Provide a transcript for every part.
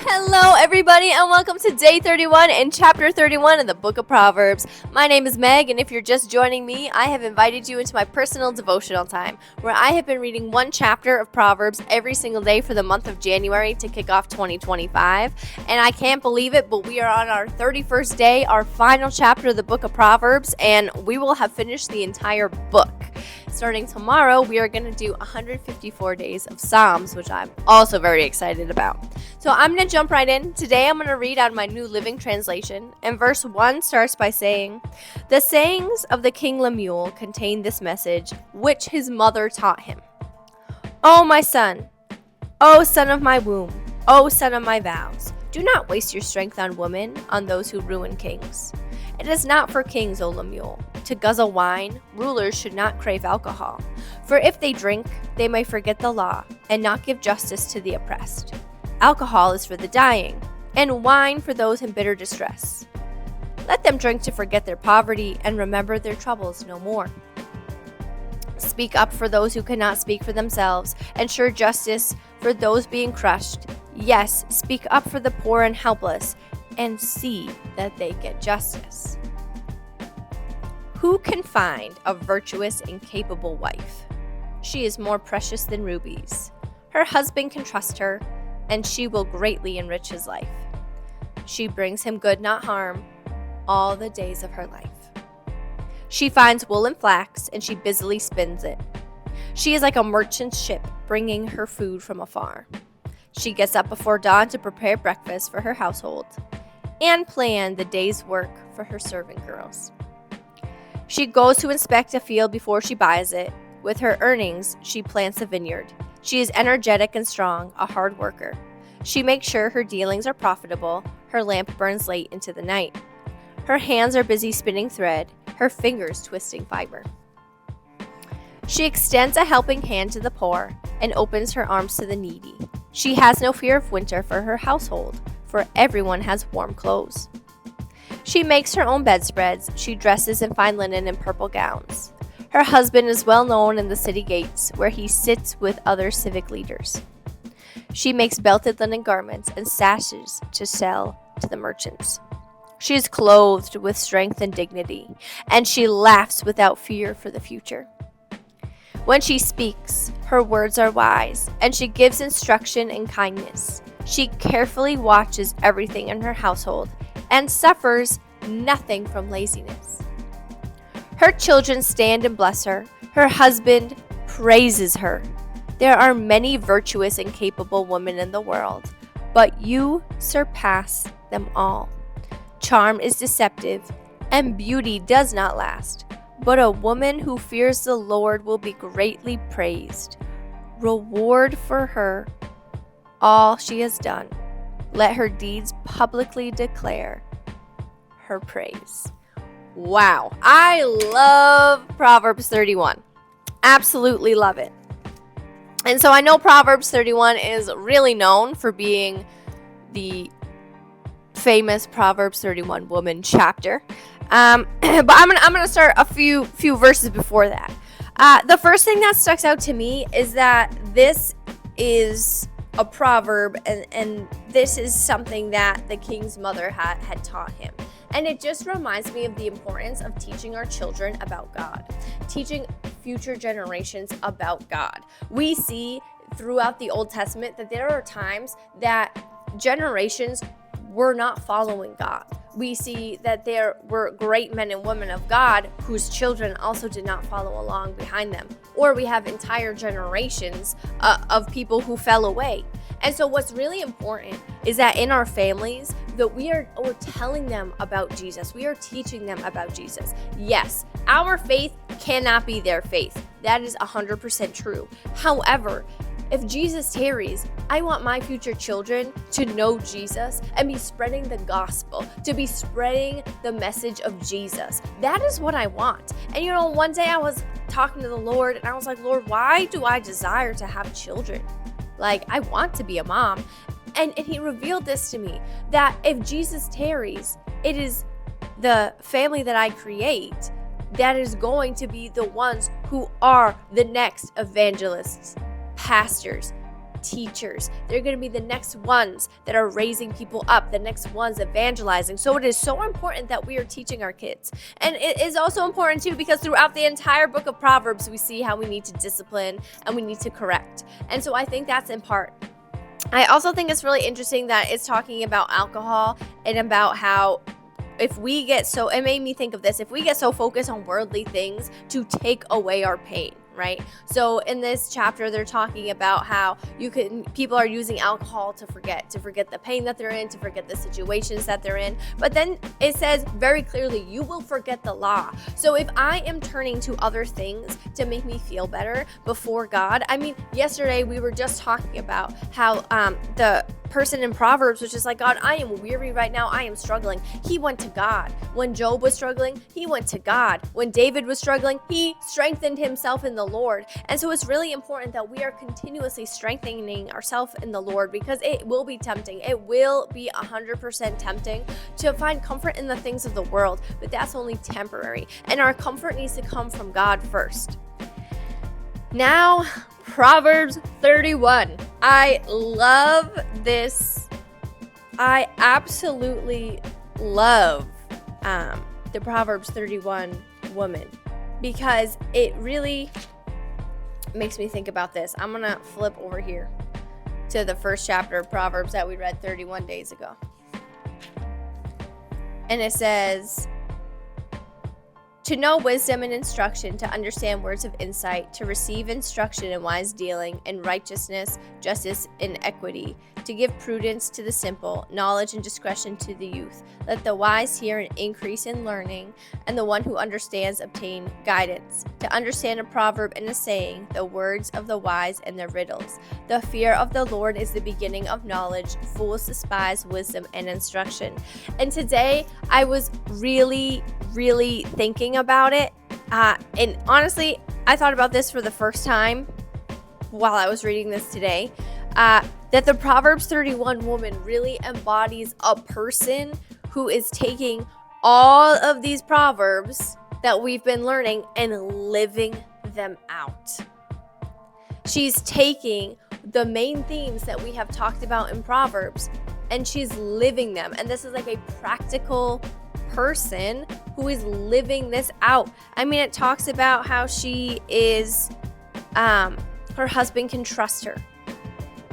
Hello, everybody, and welcome to day 31 and chapter 31 in the book of Proverbs. My name is Meg, and if you're just joining me, I have invited you into my personal devotional time, where I have been reading one chapter of Proverbs every single day for the month of January to kick off 2025. And I can't believe it, but we are on our 31st day, our final chapter of the book of Proverbs, and we will have finished the entire book. Starting tomorrow, we are going to do 154 days of Psalms, which I'm also very excited about. So I'm going to jump right in. Today I'm going to read out of my New Living Translation, and verse 1 starts by saying, "The sayings of the King Lemuel contain this message, which his mother taught him. O my son, O son of my womb, O son of my vows, do not waste your strength on women, on those who ruin kings. It is not for kings, O Lemuel, to guzzle wine. Rulers should not crave alcohol. For if they drink, they may forget the law and not give justice to the oppressed. Alcohol is for the dying, and wine for those in bitter distress. Let them drink to forget their poverty and remember their troubles no more. Speak up for those who cannot speak for themselves. Ensure justice for those being crushed. Yes, speak up for the poor and helpless, and see that they get justice. Who can find a virtuous and capable wife? She is more precious than rubies. Her husband can trust her, and she will greatly enrich his life. She brings him good, not harm, all the days of her life. She finds wool and flax, and she busily spins it. She is like a merchant ship bringing her food from afar. She gets up before dawn to prepare breakfast for her household and plan the day's work for her servant girls. She goes to inspect a field before she buys it. With her earnings, she plants a vineyard. She is energetic and strong, a hard worker. She makes sure her dealings are profitable. Her lamp burns late into the night. Her hands are busy spinning thread, her fingers twisting fiber. She extends a helping hand to the poor and opens her arms to the needy. She has no fear of winter for her household, for everyone has warm clothes. She makes her own bedspreads. She dresses in fine linen and purple gowns. Her husband is well known in the city gates, where he sits with other civic leaders. She makes belted linen garments and sashes to sell to the merchants. She is clothed with strength and dignity, and she laughs without fear for the future. When she speaks, her words are wise, and she gives instruction and kindness. She carefully watches everything in her household and suffers nothing from laziness. Her children stand and bless her. Her husband praises her. There are many virtuous and capable women in the world, but you surpass them all. Charm is deceptive, and beauty does not last, but a woman who fears the Lord will be greatly praised. Reward for her all she has done. Let her deeds publicly declare her praise." Wow, I love Proverbs 31. Absolutely love it. And so I know Proverbs 31 is really known for being the famous Proverbs 31 woman chapter. But I'm gonna start a few verses before that. The first thing that sticks out to me is that this is a proverb, and this is something that the king's mother had taught him. And it just reminds me of the importance of teaching our children about God, teaching future generations about God. We see throughout the Old Testament that there are times that generations were not following God. We see that there were great men and women of God whose children also did not follow along behind them. Or we have entire generations of people who fell away. And so what's really important is that in our families, that we're telling them about Jesus. We are teaching them about Jesus. Yes, our faith cannot be their faith. That is 100% true. However, if Jesus tarries, I want my future children to know Jesus and be spreading the gospel, to be spreading the message of Jesus. That is what I want. And one day I was talking to the Lord and I was like, Lord, why do I desire to have children? Like, I want to be a mom. And he revealed this to me, that if Jesus tarries, it is the family that I create that is going to be the ones who are the next evangelists, pastors, teachers. They're going to be the next ones that are raising people up, the next ones evangelizing. So it is so important that we are teaching our kids. And it is also important too because throughout the entire book of Proverbs, we see how we need to discipline and we need to correct. And so I think that's in part. I also think it's really interesting that it's talking about alcohol and about how if we get so, it made me think of this, if we get so focused on worldly things to take away our pain, right? So in this chapter, they're talking about how people are using alcohol to forget the pain that they're in, to forget the situations that they're in. But then it says very clearly, you will forget the law. So if I am turning to other things to make me feel better before God, I mean, yesterday we were just talking about how the person in Proverbs was just like, God, I am weary right now. I am struggling. He went to God. When Job was struggling, he went to God. When David was struggling, he strengthened himself in the Lord. And so it's really important that we are continuously strengthening ourselves in the Lord because it will be tempting. It will be 100% tempting to find comfort in the things of the world, but that's only temporary. And our comfort needs to come from God first. Now, Proverbs 31. I love this. I absolutely love the Proverbs 31 woman because it really makes me think about this. I'm going to flip over here to the first chapter of Proverbs that we read 31 days ago. And it says, to know wisdom and instruction, to understand words of insight, to receive instruction in wise dealing, in righteousness, justice, and equity, to give prudence to the simple, knowledge and discretion to the youth. Let the wise hear and increase in learning, and the one who understands obtain guidance. To understand a proverb and a saying, the words of the wise and their riddles. The fear of the Lord is the beginning of knowledge. Fools despise wisdom and instruction. And today, I was really thinking about it. And honestly, I thought about this for the first time while I was reading this today. That the Proverbs 31 woman really embodies a person who is taking all of these proverbs that we've been learning and living them out. She's taking the main themes that we have talked about in Proverbs and she's living them. And this is like a practical person who is living this out. I mean, it talks about how she is, her husband can trust her.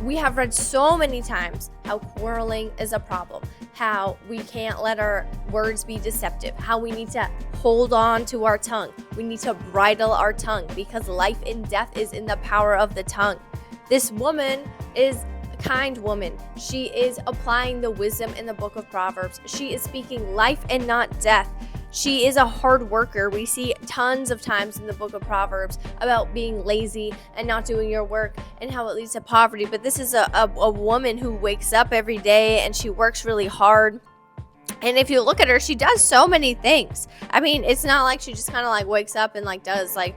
We have read so many times how quarreling is a problem, how we can't let our words be deceptive, how we need to hold on to our tongue. We need to bridle our tongue because life and death is in the power of the tongue. This woman is a kind woman. She is applying the wisdom in the book of Proverbs. She is speaking life and not death. She is a hard worker. We see tons of times in the book of Proverbs about being lazy and not doing your work and how it leads to poverty. But this is a woman who wakes up every day and she works really hard. And if you look at her, she does so many things. I mean, it's not like she just kind of like wakes up and like does like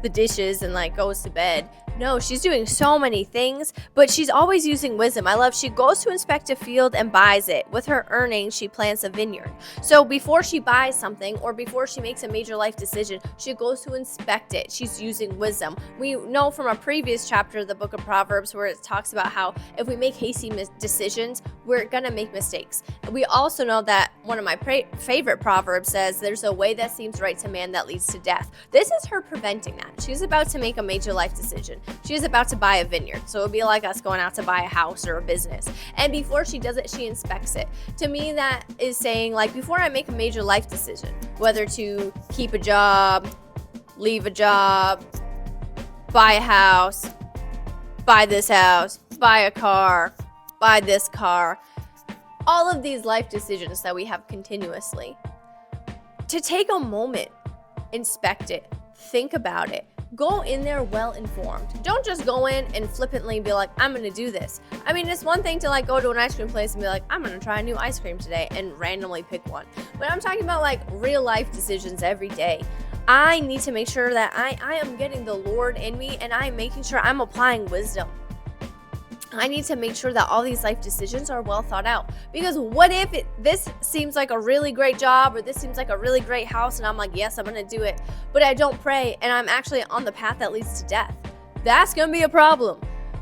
the dishes and like goes to bed. No, she's doing so many things, but she's always using wisdom. I love she goes to inspect a field and buys it. With her earnings, she plants a vineyard. So before she buys something or before she makes a major life decision, she goes to inspect it. She's using wisdom. We know from a previous chapter of the book of Proverbs where it talks about how if we make hasty decisions, we're going to make mistakes. And we also know that one of my favorite proverbs says, there's a way that seems right to man that leads to death. This is her preventing that. She's about to make a major life decision. She's about to buy a vineyard. So it would be like us going out to buy a house or a business. And before she does it, she inspects it. To me, that is saying, like, before I make a major life decision, whether to keep a job, leave a job, buy a house, buy this house, buy a car, buy this car, all of these life decisions that we have continuously, to take a moment, inspect it, think about it, go in there well informed. Don't just go in and flippantly be like, I'm gonna do this. I mean, it's one thing to like go to an ice cream place and be like, I'm gonna try a new ice cream today and randomly pick one. But I'm talking about like real life decisions every day. I need to make sure that I am getting the Lord in me and I'm making sure I'm applying wisdom. I need to make sure that all these life decisions are well thought out. Because what if this seems like a really great job or this seems like a really great house and I'm like, yes, I'm going to do it. But I don't pray and I'm actually on the path that leads to death. That's going to be a problem.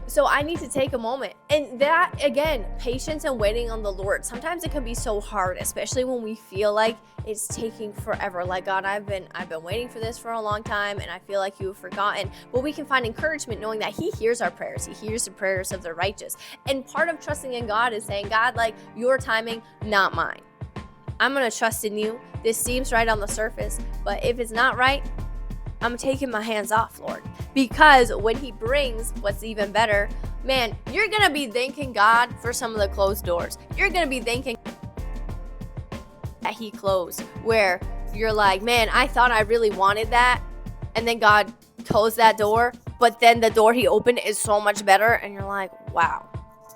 So I need to take a moment. And that, again, patience and waiting on the Lord. Sometimes it can be so hard, especially when we feel like it's taking forever. Like, God, I've been waiting for this for a long time, and I feel like you have forgotten. But we can find encouragement knowing that he hears our prayers. He hears the prayers of the righteous. And part of trusting in God is saying, God, like, your timing, not mine. I'm going to trust in you. This seems right on the surface, but if it's not right, I'm taking my hands off, Lord. Because when he brings what's even better, man, you're going to be thanking God for some of the closed doors. You're going to be thanking that he closed, where you're like, man, I thought I really wanted that. And then God closed that door, but then the door he opened is so much better. And you're like, wow,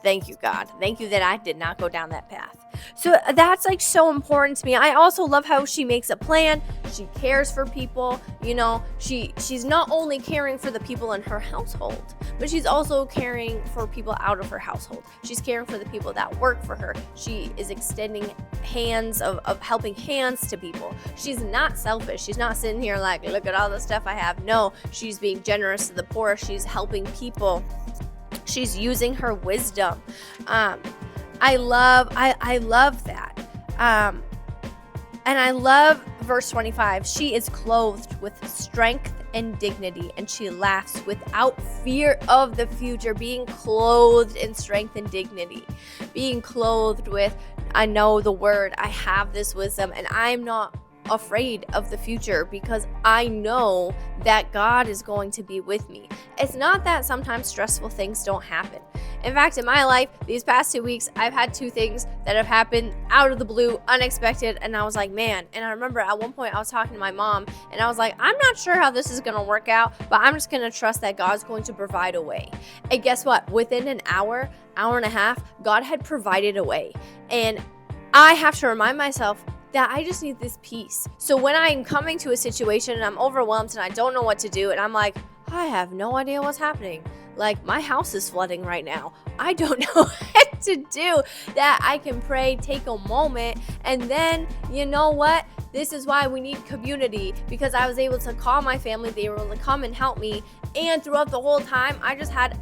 thank you, God. Thank you that I did not go down that path. So that's like so important to me. I also love how she makes a plan. She cares for people. You know, she's not only caring for the people in her household, but she's also caring for people out of her household. She's caring for the people that work for her. She is extending hands of helping hands to people. She's not selfish. She's not sitting here like, look at all the stuff I have. No, she's being generous to the poor. She's helping people. She's using her wisdom. I love that. And I love verse 25. She is clothed with strength and dignity, and she laughs without fear of the future. Being clothed in strength and dignity. Being clothed with, I know the word, I have this wisdom, and I'm not afraid of the future because I know that God is going to be with me. It's not that sometimes stressful things don't happen. In fact, in my life, these past 2 weeks, I've had 2 things that have happened out of the blue, unexpected, and I was like, man. And I remember at one point I was talking to my mom, and I was like, I'm not sure how this is going to work out, but I'm just going to trust that God's going to provide a way. And guess what? Within an hour and a half, God had provided a way. And I have to remind myself that I just need this peace. So when I'm coming to a situation and I'm overwhelmed and I don't know what to do, and I'm like, I have no idea what's happening. Like, my house is flooding right now. I don't know what to do. That I can pray, take a moment, and then, you know what? This is why we need community, because I was able to call my family. They were able to come and help me. And throughout the whole time, I just had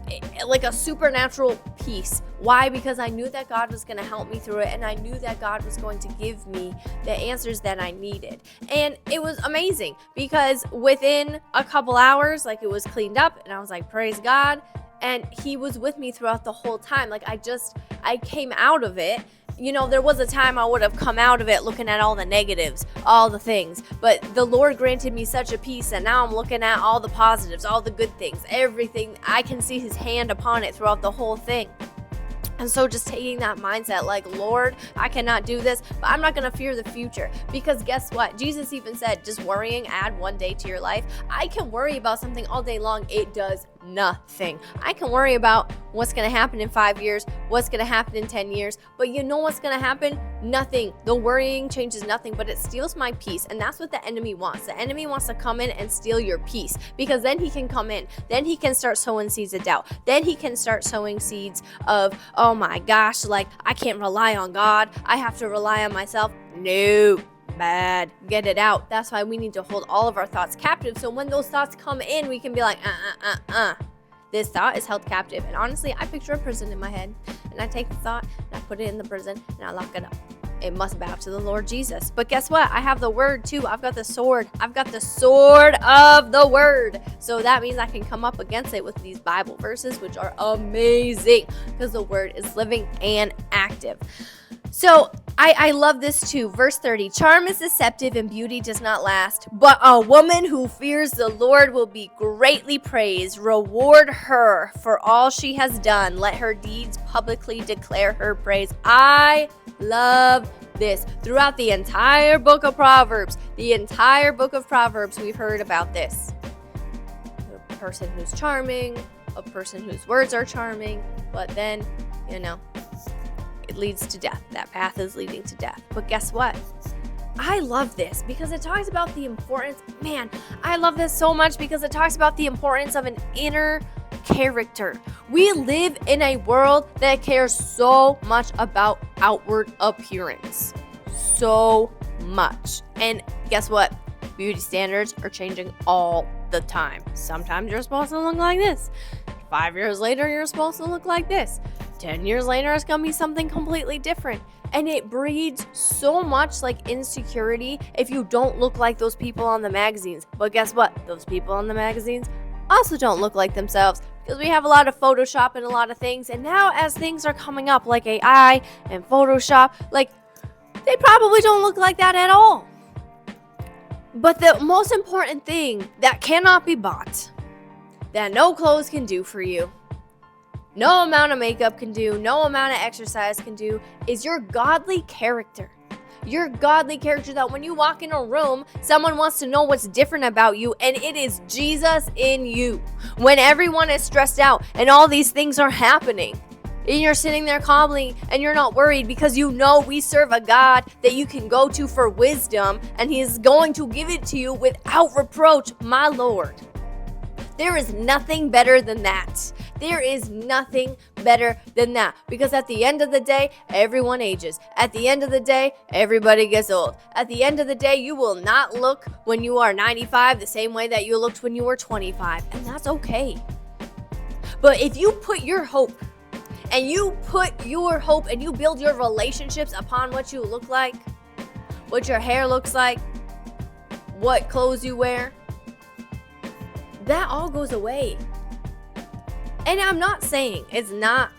like a supernatural peace. Why? Because I knew that God was going to help me through it, and I knew that God was going to give me the answers that I needed. And it was amazing because within a couple hours, like, it was cleaned up, and I was like, praise God. And he was with me throughout the whole time. Like, I came out of it. You know, there was a time I would have come out of it looking at all the negatives, all the things. But the Lord granted me such a peace, and now I'm looking at all the positives, all the good things, everything. I can see his hand upon it throughout the whole thing. And so just taking that mindset, like, Lord, I cannot do this, but I'm not going to fear the future. Because guess what? Jesus even said, just worrying, add one day to your life. I can worry about something all day long. It does nothing. I can worry about what's going to happen in 5 years, what's going to happen in 10 years. But you know what's going to happen? Nothing. The worrying changes nothing, but it steals my peace. And that's what the enemy wants. The enemy wants to come in and steal your peace, because then he can come in. Then he can start sowing seeds of doubt. Then he can start sowing seeds of, oh my gosh, like, I can't rely on God. I have to rely on myself. No. Bad. Get it out. That's why we need to hold all of our thoughts captive. So when those thoughts come in, we can be like, this thought is held captive. And honestly, I picture a prison in my head, and I take the thought and I put it in the prison and I lock it up. It must bow to the Lord Jesus. But guess what? I have the word too. I've got the sword. I've got the sword of the word. So that means I can come up against it with these Bible verses, which are amazing because the word is living and active. So I love this too. Verse 30, charm is deceptive and beauty does not last, but a woman who fears the Lord will be greatly praised. Reward her for all she has done. Let her deeds publicly declare her praise. I love this. Throughout the entire book of Proverbs, we've heard about this. A person who's charming, a person whose words are charming, but then, you know, it leads to death. That path is leading to death. But guess what? I love this because it talks about the importance. Man, I love this so much because it talks about the importance of an inner character. We live in a world that cares so much about outward appearance. So much. And guess what? Beauty standards are changing all the time. Sometimes you're supposed to look like this. 5 years later, you're supposed to look like this. 10 years later, it's going to be something completely different. And it breeds so much like insecurity if you don't look like those people on the magazines. But guess what? Those people on the magazines also don't look like themselves, because we have a lot of Photoshop and a lot of things. And now as things are coming up like AI and Photoshop, like they probably don't look like that at all. But the most important thing that cannot be bought, that no clothes can do for you, no amount of makeup can do, no amount of exercise can do, is your godly character. Your godly character, that when you walk in a room, someone wants to know what's different about you, and it is Jesus in you. When everyone is stressed out and all these things are happening, and you're sitting there calmly and you're not worried, because you know we serve a God that you can go to for wisdom, and He is going to give it to you without reproach, my Lord. There is nothing better than that. There is nothing better than that. Because at the end of the day, everyone ages. At the end of the day, everybody gets old. At the end of the day, you will not look when you are 95 the same way that you looked when you were 25. And that's okay. But if you put your hope and you build your relationships upon what you look like, what your hair looks like, what clothes you wear, that all goes away. And I'm not saying it's not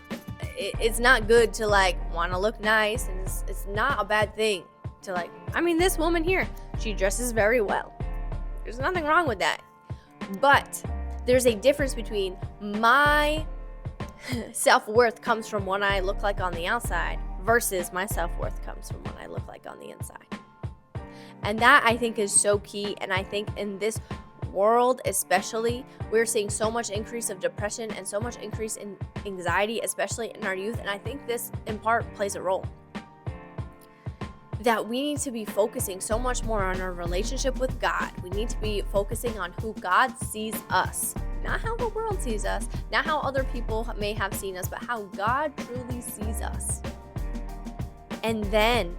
good to like want to look nice, and it's not a bad thing to like, I mean, this woman here, she dresses very well. There's nothing wrong with that. But there's a difference between my self-worth comes from what I look like on the outside versus my self-worth comes from what I look like on the inside. And that, I think, is so key. And I think in this world especially, we're seeing so much increase of depression and so much increase in anxiety, especially in our youth. And I think this in part plays a role, that we need to be focusing so much more on our relationship with God. We need to be focusing on who God sees us, not how the world sees us, not how other people may have seen us, but how God truly sees us. And then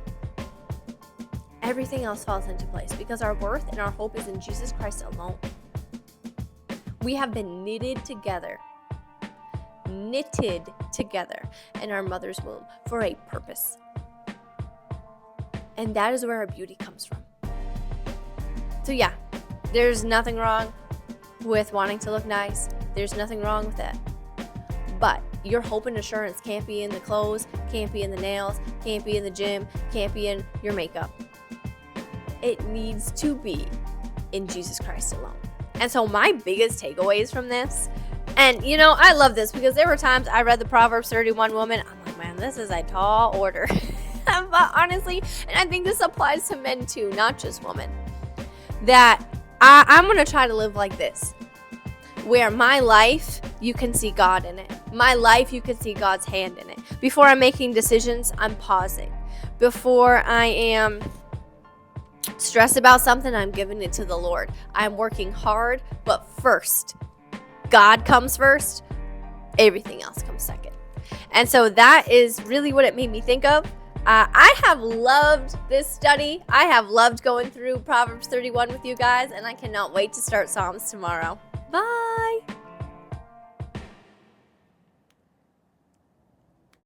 everything else falls into place, because our worth and our hope is in Jesus Christ alone. We have been knitted together in our mother's womb for a purpose. And that is where our beauty comes from. So yeah, there's nothing wrong with wanting to look nice. There's nothing wrong with that. But your hope and assurance can't be in the clothes, can't be in the nails, can't be in the gym, can't be in your makeup. It needs to be in Jesus Christ alone. And so my biggest takeaways from this, and you know, I love this because there were times I read the Proverbs 31 woman, I'm like, man, this is a tall order. But honestly, and I think this applies to men too, not just women, that I'm going to try to live like this, where my life, you can see God in it. My life, you can see God's hand in it. Before I'm making decisions, I'm pausing. Before I am stressed about something, I'm giving it to the Lord. I'm working hard, but first, God comes first. Everything else comes second. And so that is really what it made me think of. I have loved this study. I have loved going through Proverbs 31 with you guys, and I cannot wait to start Psalms tomorrow. Bye!